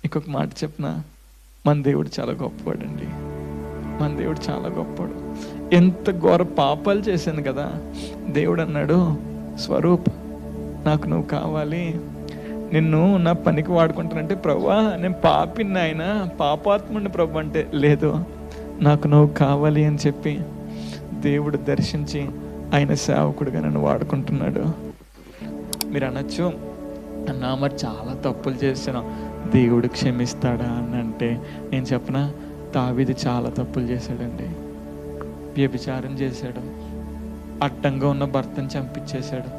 ఇంకొక మాట చెప్పనా, మన దేవుడు చాలా గొప్పవాడండి. మన దేవుడు చాలా గొప్పవాడు. ఎంత ఘోర పాపాలు చేశాను కదా, దేవుడు అన్నాడు, స్వరూప్ నాకు నువ్వు కావాలి, నిన్ను నా పనికి వాడుకుంటానంటే, ప్రభువా నేను పాపిని, ఆయన పాపాత్ముడిని ప్రభు అంటే, లేదు నాకు నువ్వు కావాలి అని చెప్పి దేవుడు దర్శించి ఆయన సేవకుడిగా నన్ను వాడుకుంటున్నాడు. మీరు అనొచ్చు, అన్నా మరి చాలా తప్పులు చేశాను, దేవుడు క్షమిస్తాడా అని అంటే, నేను చెప్పనా, దావీదు చాలా తప్పులు చేశాడండి. వ్యభిచారం చేశాడు, అడ్డంగా ఉన్న భర్తను చంపించేశాడు,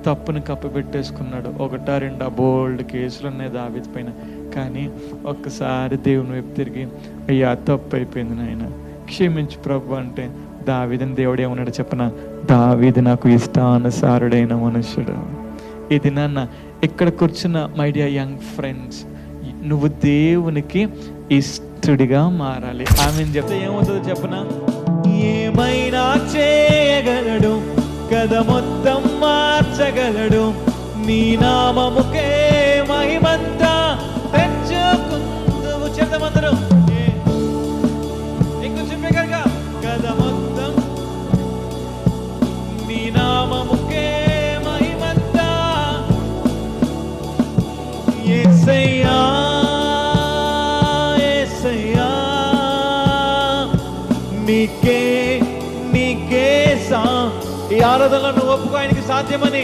తప్పుని కప్పిపెట్టేసుకున్నాడు. 1-2 బోల్డ్ కేసులు ఉన్నాయి దావీదు పైన. కానీ ఒక్కసారి దేవుని వైపు తిరిగి, అయ్యా తప్పు అయిపోయింది నాయన, క్షమించు ప్రభు అంటే, దావీదుని దేవుడు ఏమన్నాడు చెప్పనా, దావీదు నాకు ఇష్టానుసారుడైన మనుష్యుడు. ఇది నాన్న ఇక్కడ కూర్చున్న మై డియర్ యంగ్ ఫ్రెండ్స్, నువ్వు దేవునికి ఇష్టడిగా మారాలి. ఆమెను చెప్తే ఏమవుతుందో చెప్పనా, ఏమైనా చేయగలడు, కథ మొత్తం మార్చగలడు, నీ నామముకే మహిమంతా తెచ్చుకుందువు. చెప్తామందరూ ఇంకొంచెం బిగ్గరగా, కథ మొత్తం నీ నామముకే మహిమంతా. యేసయ్యా యేసయ్యా నీకే నీకే ఈ ఆరాధనలో నువ్వు ఒప్పుకో, ఆయనకి సాధ్యమని.